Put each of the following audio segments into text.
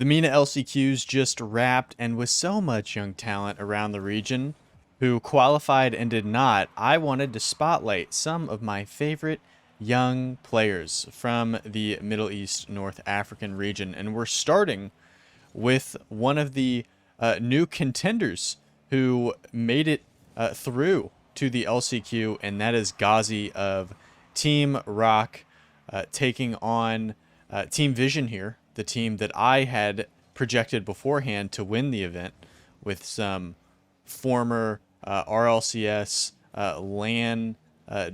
The MENA LCQs just wrapped, and with so much young talent around the region who qualified and did not, I wanted to spotlight some of my favorite young players from the Middle East North African region. And we're starting with one of the new contenders who made it through to the LCQ, and that is Ghaazi of Team Rock, taking on Team Vision here, the team that I had projected beforehand to win the event, with some former RLCS LAN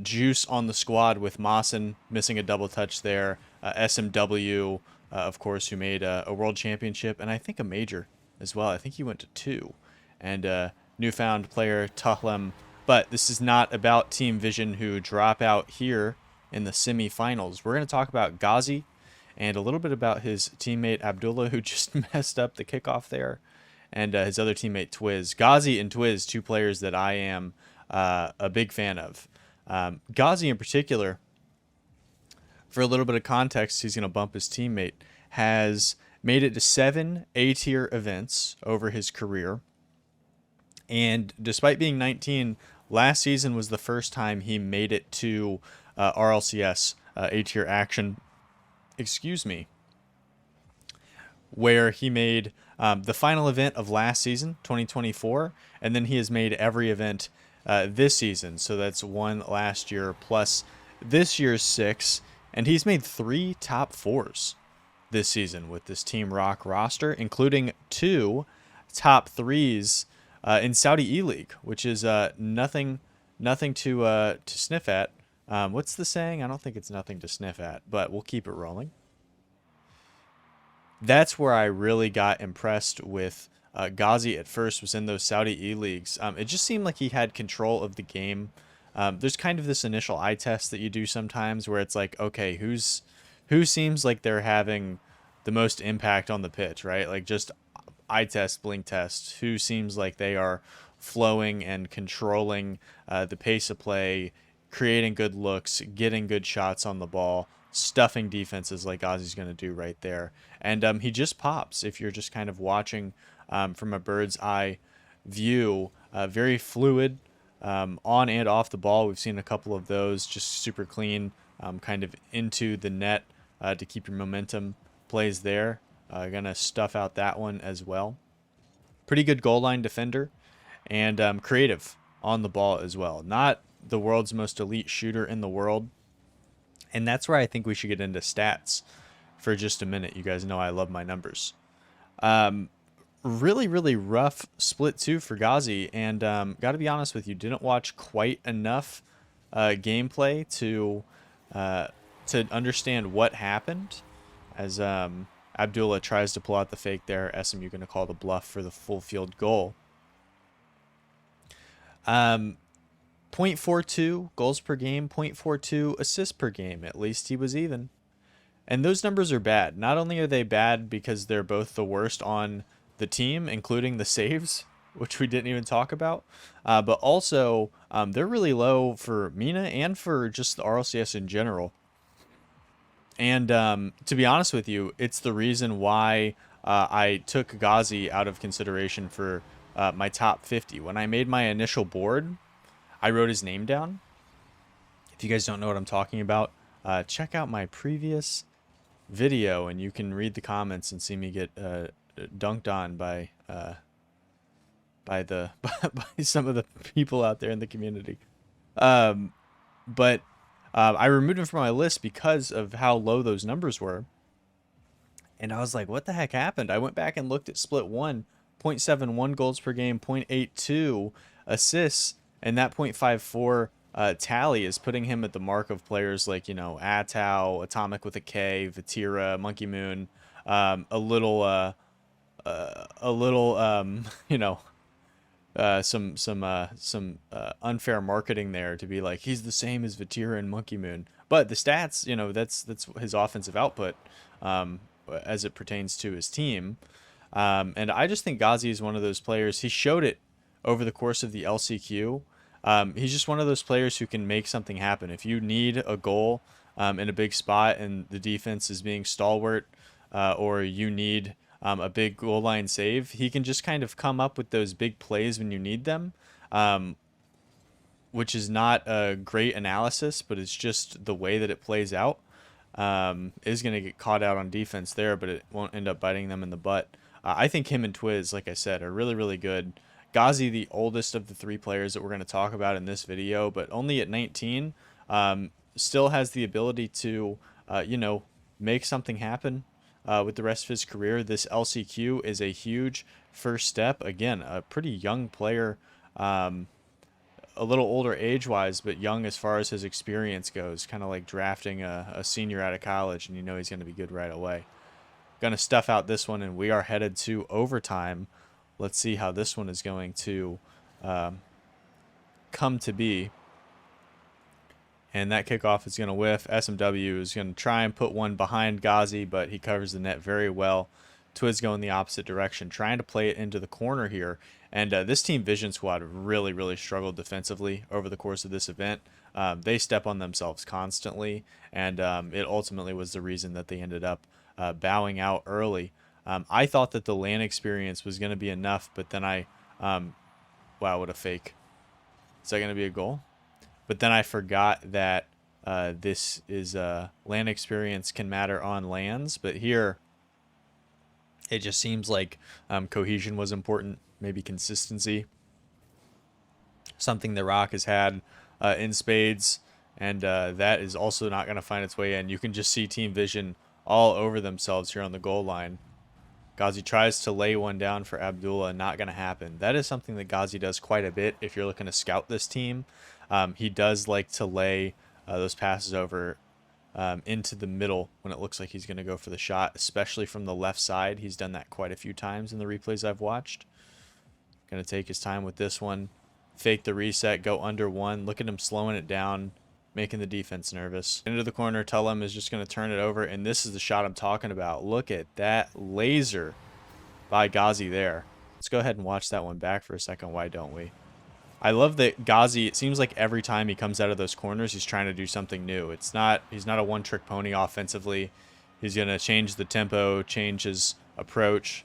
juice on the squad, with Mawson missing a double touch there, SMW, of course, who made a world championship and I think a major as well. I think he went to two. And newfound player Tahlem. But this is not about Team Vision, who drop out here in the semifinals. We're going to talk about Ghaazi and a little bit about his teammate Abdullah, who just messed up the kickoff there, and his other teammate Twiz. Ghaazi and Twiz, two players that I am a big fan of. Ghaazi in particular, for a little bit of context, he's going to bump his teammate, has made it to 7 A-tier events over his career. And despite being 19, last season was the first time he made it to RLCS A-tier action. Excuse me. Where he made the final event of last season, 2024, and then he has made every event this season. So that's one last year plus this year's 6. And he's made 3 top 4s this season with this Team Rock roster, including 2 top 3s in Saudi E-League, which is nothing to sniff at. What's the saying? I don't think it's nothing to sniff at, but we'll keep it rolling. That's where I really got impressed with Ghaazi at first, was in those Saudi E-Leagues. It just seemed like he had control of the game. There's kind of this initial eye test that you do sometimes where it's like, okay, who seems like they're having the most impact on the pitch, right? Like just eye test, blink test. Who seems like they are flowing and controlling the pace of play, creating good looks, getting good shots on the ball, stuffing defenses like Ghaazi's going to do right there. And he just pops if you're just kind of watching from a bird's eye view. Very fluid on and off the ball. We've seen a couple of those, just super clean, kind of into the net to keep your momentum plays there. Gonna stuff out that one as well. Pretty good goal line defender, and creative on the ball as well. Not the world's most elite shooter in the world, and that's where I think we should get into stats for just a minute. You guys know I love my numbers. Really rough split 2 for Ghaazi, and got to be honest with you, didn't watch quite enough gameplay to understand what happened, as Abdullah tries to pull out the fake there. SMU going to call the bluff for the full field goal. 0.42 goals per game, 0.42 assists per game. At least he was even. And those numbers are bad. Not only are they bad because they're both the worst on the team, including the saves, which we didn't even talk about, but also they're really low for MENA and for just the RLCS in general. And to be honest with you, it's the reason why I took Ghaazi out of consideration for my top 50. When I made my initial board, I wrote his name down. If you guys don't know what I'm talking about, check out my previous video and you can read the comments and see me get dunked on by by some of the people out there in the community. But I removed him from my list because of how low those numbers were. And I was like, what the heck happened? I went back and looked at split 1, 0.71 goals per game, 0.82 assists, and that 0.54 tally is putting him at the mark of players like, Atau, Atomic with a K, Vatira, Monkey Moon, a little some unfair marketing there to be like he's the same as Vatira and Monkey Moon, but the stats, that's his offensive output as it pertains to his team, and I just think Ghaazi is one of those players. He showed it over the course of the LCQ. He's just one of those players who can make something happen. If you need a goal in a big spot and the defense is being stalwart, or you need a big goal line save. He can just kind of come up with those big plays when you need them, which is not a great analysis, but it's just the way that it plays out. Is going to get caught out on defense there, but it won't end up biting them in the butt. I think him and Twiz, like I said, are really, really good. Ghaazi, the oldest of the three players that we're going to talk about in this video, but only at 19, still has the ability to, make something happen with the rest of his career. This LCQ is a huge first step. Again, a pretty young player, a little older age-wise, but young as far as his experience goes, kind of like drafting a senior out of college, and you know he's going to be good right away. Going to stuff out this one, and we are headed to overtime. Let's see how this one is going to come to be. And that kickoff is going to whiff. SMW is going to try and put one behind Ghaazi, but he covers the net very well. Twiz going the opposite direction, trying to play it into the corner here. And this Team Vision squad really, really struggled defensively over the course of this event. They step on themselves constantly, and it ultimately was the reason that they ended up bowing out early. I thought that the LAN experience was going to be enough, but then wow, what a fake. Is that going to be a goal? But then I forgot that this is LAN experience can matter on LANs, but here it just seems like cohesion was important, maybe consistency. Something that Rock has had in spades, and that is also not going to find its way in. You can just see Team Vision all over themselves here on the goal line. Ghaazi tries to lay one down for Abdullah, not going to happen. That is something that Ghaazi does quite a bit if you're looking to scout this team. He does like to lay those passes over into the middle when it looks like he's going to go for the shot, especially from the left side. He's done that quite a few times in the replays I've watched. Going to take his time with this one. Fake the reset, go under one. Look at him slowing it down, making the defense nervous. Into the corner, Tullum is just going to turn it over, and this is the shot I'm talking about. Look at that laser by Ghaazi there. Let's go ahead and watch that one back for a second. Why don't we? I love that Ghaazi, it seems like every time he comes out of those corners, he's trying to do something new. He's not a one-trick pony offensively. He's going to change the tempo, change his approach.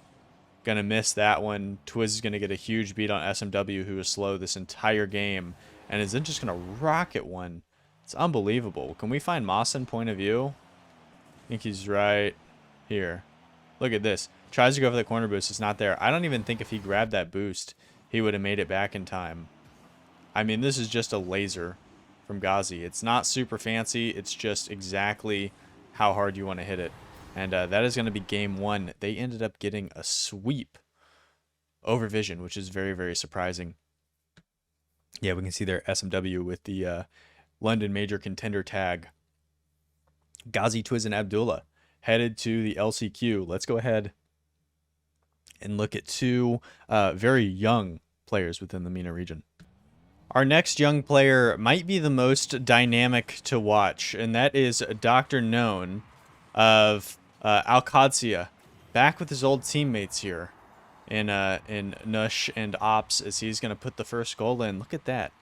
Going to miss that one. Twiz is going to get a huge beat on SMW, who was slow this entire game, and is then just going to rocket one. It's unbelievable. Can we find Mawson point of view? I think he's right here. Look at this. Tries to go for the corner boost. It's not there. I don't even think if he grabbed that boost, he would have made it back in time. I mean, this is just a laser from Ghaazi. It's not super fancy. It's just exactly how hard you want to hit it. And that is going to be game one. They ended up getting a sweep over Vision, which is very, very surprising. Yeah, we can see there SMW with the London Major Contender tag. Ghaazi, Twiz, and Abdullah headed to the LCQ. Let's go ahead and look at two very young players within the MENA region. Our next young player might be the most dynamic to watch, and that is DrKnown of Al-Qadsiya, back with his old teammates here in Nush and Ops, as he's going to put the first goal in. Look at that.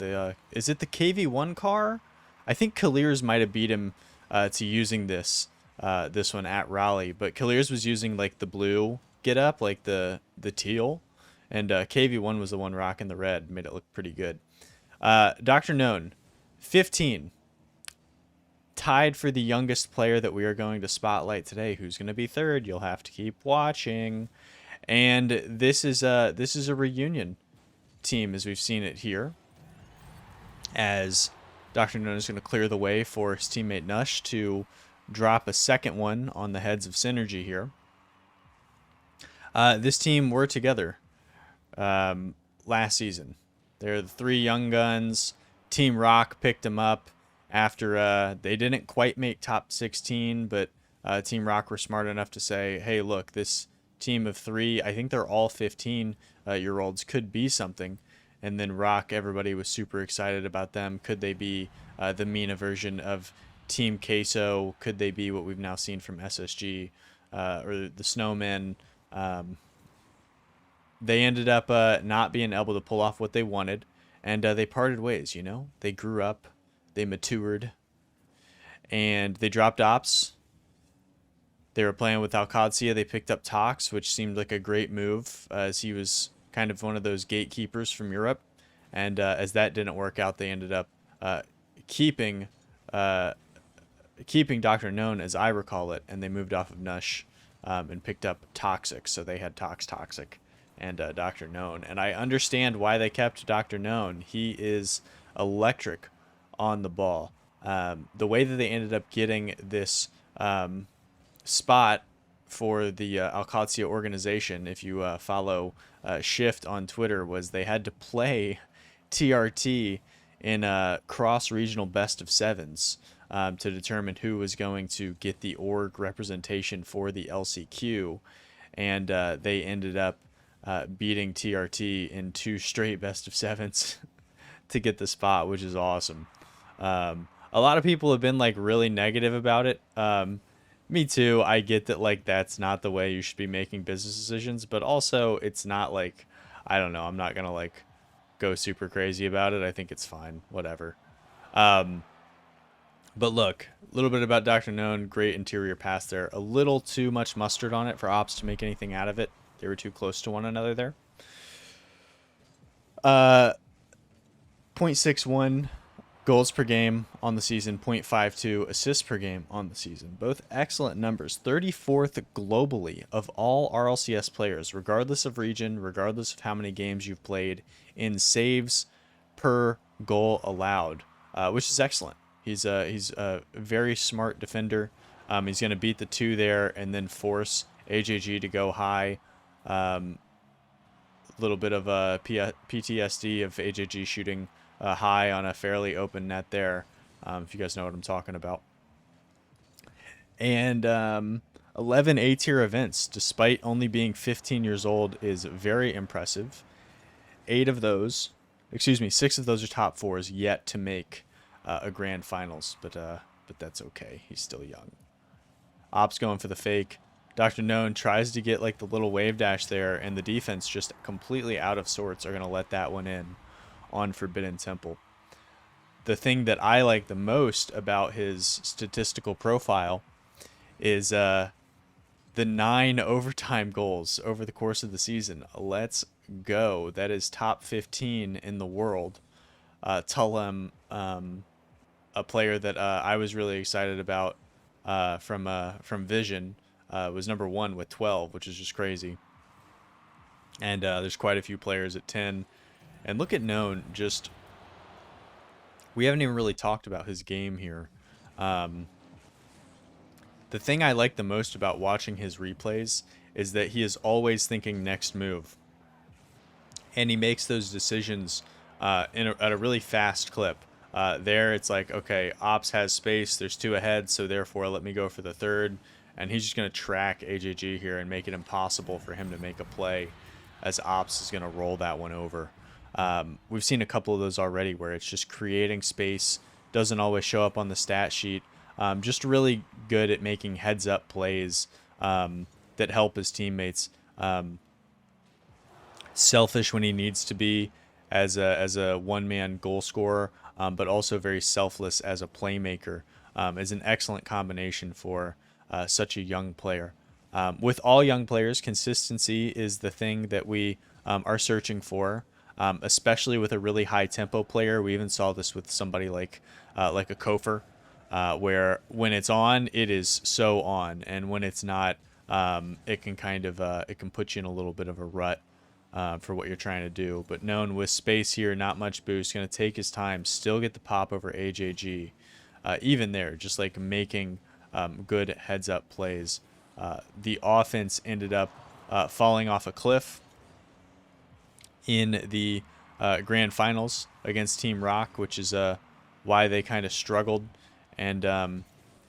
Is it the KV1 car? I think Kalirs might have beat him to using this one at Raleigh, but Kalirs was using like the blue get up, like the teal, and KV1 was the one rocking the red. Made it look pretty good. DrKnown, 15. Tied for the youngest player that we are going to spotlight today. Who's going to be third? You'll have to keep watching. And this is a reunion team as we've seen it here. As DrKnown is going to clear the way for his teammate Nush to drop a second one on the heads of Synergy here. This team were together last season. They're the three young guns. Team Rock picked them up after they didn't quite make top 16, but Team Rock were smart enough to say, hey, look, this team of three, I think they're all 15-year-olds, could be something. And then Rock, everybody was super excited about them. Could they be the MENA version of Team Queso? Could they be what we've now seen from SSG or the Snowmen? They ended up not being able to pull off what they wanted, and they parted ways, you know? They grew up, they matured, and they dropped Ops They were playing with Alcadia. They picked up Tox, which seemed like a great move, as he was kind of one of those gatekeepers from Europe. And as that didn't work out, they ended up uh, keeping uh, keeping DrKnown, as I recall it, and they moved off of Nush and picked up Toxic. So they had Toxic, and DrKnown. And I understand why they kept DrKnown. He is electric on the ball. The way that they ended up getting this spot for the Alcatia organization, if you follow Shift on Twitter, was they had to play TRT in cross-regional best of sevens to determine who was going to get the org representation for the LCQ, and they ended up beating TRT in two straight best of sevens to get the spot, which is awesome. A lot of people have been like really negative about it. Me too. I get that like that's not the way you should be making business decisions, but also it's not like I don't know. I'm not gonna like go super crazy about it. I think it's fine. Whatever. Um, but look, a little bit about DrKnown. Great interior pass there. A little too much mustard on it for Ops to make anything out of it. They were too close to one another there. 0.61 goals per game on the season, 0.52 assists per game on the season. Both excellent numbers. 34th globally of all RLCS players, regardless of region, regardless of how many games you've played, in saves per goal allowed, which is excellent. He's a very smart defender. He's going to beat the two there and then force AJG to go high. A little bit of a PTSD of AJG shooting high on a fairly open net there, if you guys know what I'm talking about. And 11 A-tier events, despite only being 15 years old, is very impressive. 6 of those are top fours yet to make a grand finals, but that's okay. He's still young. Ops going for the fake. DrKnown tries to get like the little wave dash there, and the defense just completely out of sorts are going to let that one in on Forbidden Temple. The thing that I like the most about his statistical profile is the 9 overtime goals over the course of the season. Let's go. That is top 15 in the world. Tullum, a player that I was really excited about from Vision, was number 1 with 12, which is just crazy. And there's quite a few players at 10. And look at Known. Just we haven't even really talked about his game here. The thing I like the most about watching his replays is that he is always thinking next move, and he makes those decisions at a really fast clip. There, it's like, okay, Ops has space. There's 2 ahead, so therefore let me go for the third. And he's just going to track AJG here and make it impossible for him to make a play, as Ops is going to roll that one over. We've seen a couple of those already where it's just creating space, doesn't always show up on the stat sheet. Just really good at making heads-up plays that help his teammates. Selfish when he needs to be as a one-man goal scorer, but also very selfless as a playmaker. Is an excellent combination for such a young player. With all young players, consistency is the thing that we are searching for. Especially with a really high tempo player. We even saw this with somebody like a Kofer, where when it's on, it is so on, and when it's not, it can kind of it can put you in a little bit of a rut for what you're trying to do. But Known with space here, not much boost, going to take his time, still get the pop over AJG, even there, just like making good heads up plays. The offense ended up falling off a cliff in the grand finals against Team Rock, which is why they kind of struggled. And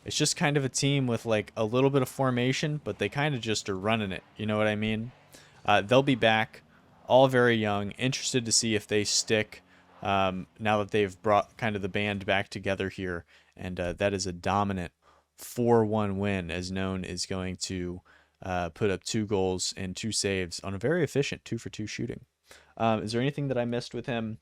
it's just kind of a team with like a little bit of formation, but they kind of just are running it. You know what I mean? They'll be back, all very young, interested to see if they stick now that they've brought kind of the band back together here. And that is a dominant 4-1 win, as Known is going to put up 2 goals and 2 saves on a very efficient 2-for-2 shooting. Is there anything that I missed with him?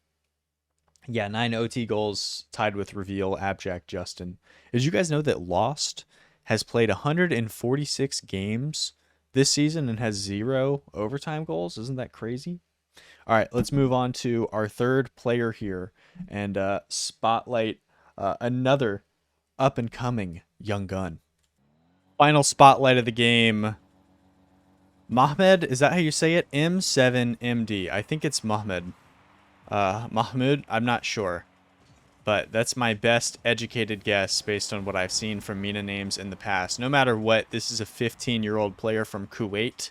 Yeah, 9 OT goals, tied with Reveal, Abjact, Justin. Did you guys know that Lost has played 146 games this season and has 0 overtime goals. Isn't that crazy? All right, let's move on to our third player here and spotlight another up and coming young gun. Final spotlight of the game. Mohamed, is that how you say it? M7MD. I think it's Mohamed. Mahmoud, I'm not sure. But that's my best educated guess based on what I've seen from MENA names in the past. No matter what, this is a 15-year-old player from Kuwait.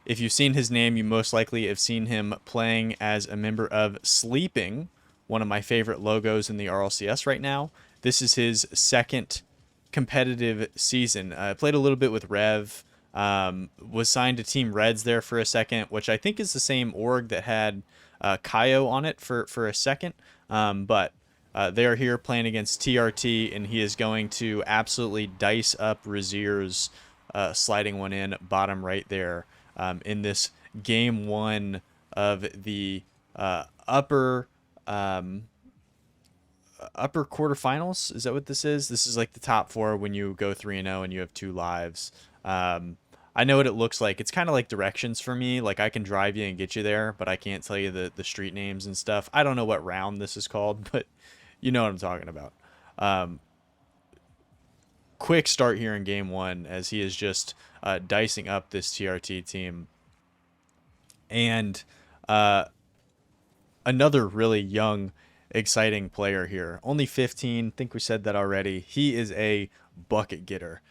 If you've seen his name, you most likely have seen him playing as a member of Sleeping, one of my favorite logos in the RLCS right now. This is his second competitive season. Played a little bit with Rev. Was signed to Team Reds there for a second, which I think is the same org that had Kaio on it for a second. But they're here playing against TRT, and he is going to absolutely dice up Razier's sliding one in bottom right there in this game one of the upper quarterfinals. Is that what this is? This is like the top four when you go 3-0 and you have 2 lives. I know what it looks like. It's kind of like directions for me. Like I can drive you and get you there, but I can't tell you the street names and stuff. I don't know what round this is called, but you know what I'm talking about. Quick start here in game one as he is just dicing up this TRT team. And another really young, exciting player here. Only 15. I think we said that already. He is a bucket getter.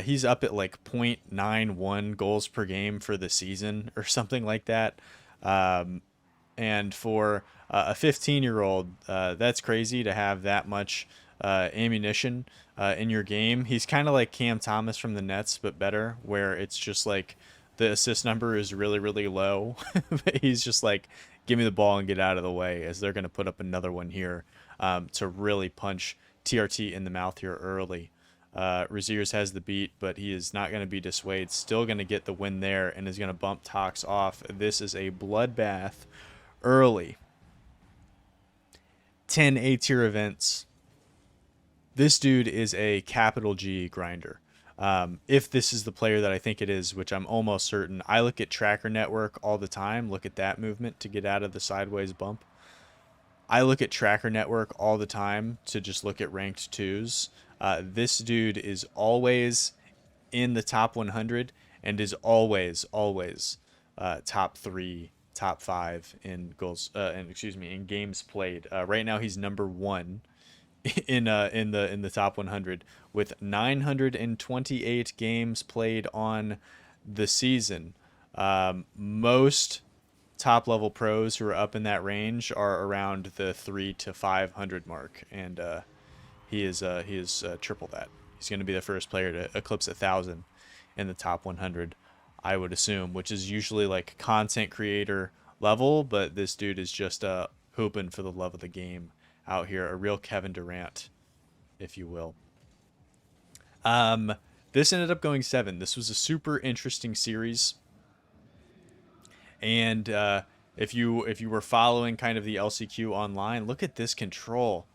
He's up at like 0.91 goals per game for the season or something like that. And for a 15-year-old, that's crazy to have that much ammunition in your game. He's kind of like Cam Thomas from the Nets, but better, where it's just like the assist number is really, really low. But he's just like, give me the ball and get out of the way, as they're going to put up another one here to really punch TRT in the mouth here early. Raziers has the beat, but he is not going to be dissuaded. Still going to get the win there and is going to bump Tox off. This is a bloodbath early. 10 A-tier events. This dude is a capital G grinder. If this is the player that I think it is, which I'm almost certain. I look at Tracker Network all the time. Look at that movement to get out of the sideways bump. I look at Tracker Network all the time to just look at ranked 2s. This dude is always in the top 100 and is always top 3, top 5 in goals. In games played. Right now he's number 1 in the top 100 with 928 games played on the season. Most top level pros who are up in that range are around the 300 to 500 mark, and he is triple that. He's going to be the first player to eclipse 1,000 in the top 100, I would assume, which is usually like content creator level, but this dude is just hooping for the love of the game out here, a real Kevin Durant, if you will. This ended up going 7. This was a super interesting series. And if you were following kind of the LCQ online, look at this control.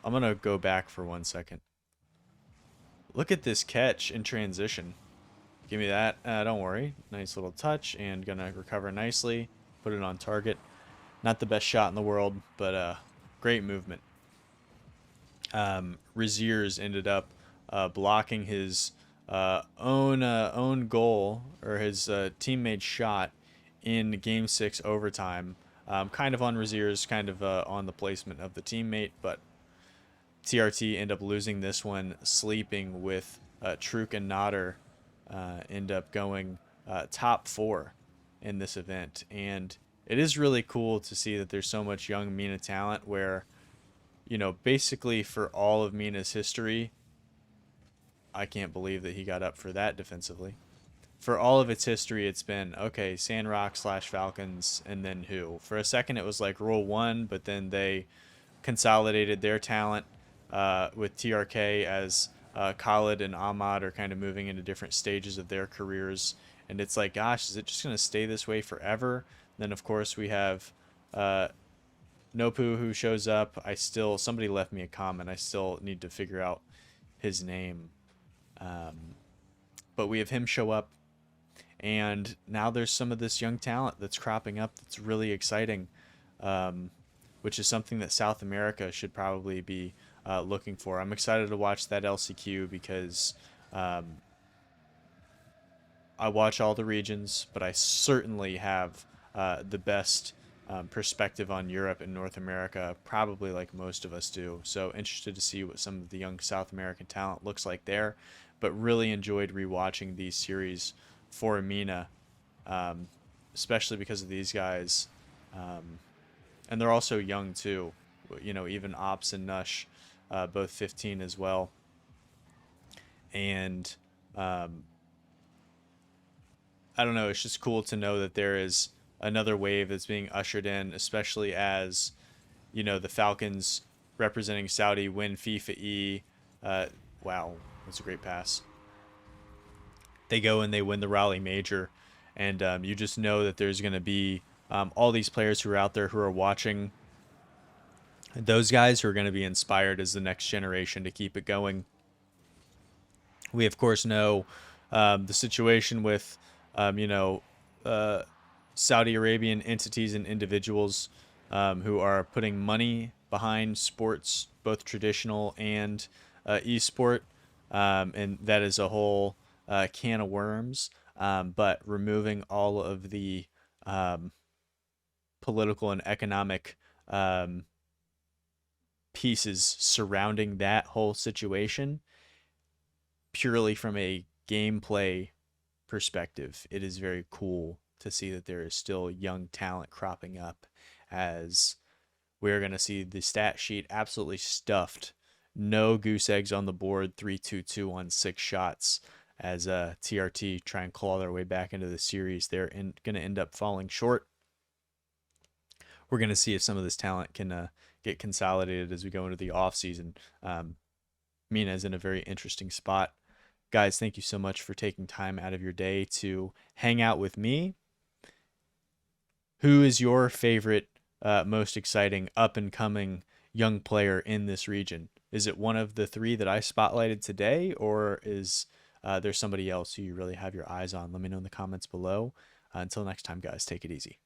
I'm going to go back for 1 second. Look at this catch in transition. Give me that. Don't worry. Nice little touch, and going to recover nicely. Put it on target. Not the best shot in the world, but great movement. Raziers ended up blocking his own goal, or his teammate shot in Game 6 overtime. Kind of on Raziers, kind of on the placement of the teammate, but TRT end up losing this one. Sleeping with Truk and Nodder end up going top 4 in this event. And it is really cool to see that there's so much young MENA talent where, you know, basically for all of MENA's history, I can't believe that he got up for that defensively. For all of its history, it's been, okay, Sandrock / Falcons, and then who? For a second, it was like Rule 1, but then they consolidated their talent with TRK as Khalid and Ahmad are kind of moving into different stages of their careers. And it's like, gosh, is it just going to stay this way forever? Then, of course, we have Nopu who shows up. Somebody left me a comment. I still need to figure out his name. But we have him show up, and now there's some of this young talent that's cropping up that's really exciting, um, which is something that South America should probably be looking for. I'm excited to watch that LCQ because um, I watch all the regions, but I certainly have the best perspective on Europe and North America, probably like most of us do. So interested to see what some of the young South American talent looks like there, but really enjoyed rewatching these series for MENA, um, especially because of these guys. Um, and they're also young too. Even Ops and Nush, both 15 as well. And um, I don't know. It's just cool to know that there is another wave that's being ushered in, especially as the Falcons representing Saudi win FIFA E. Uh, wow, that's a great pass. They go and they win the Raleigh Major, and you just know that there's going to be all these players who are out there who are watching those guys who are going to be inspired as the next generation to keep it going. We of course know the situation with um, you know uh, Saudi Arabian entities and individuals who are putting money behind sports, both traditional and esport, and that is a whole can of worms. But removing all of the um, political and economic um, pieces surrounding that whole situation, purely from a gameplay perspective, it is very cool to see that there is still young talent cropping up, as we're going to see the stat sheet absolutely stuffed. No goose eggs on the board, 3-2-2 on 6 shots, as TRT try and claw their way back into the series. They're going to end up falling short. We're going to see if some of this talent can get consolidated as we go into the offseason. MENA is in a very interesting spot. Guys, thank you so much for taking time out of your day to hang out with me. Who is your favorite, most exciting, up and coming young player in this region? Is it one of the three that I spotlighted today, or is there somebody else who you really have your eyes on? Let me know in the comments below. Until next time, guys, take it easy.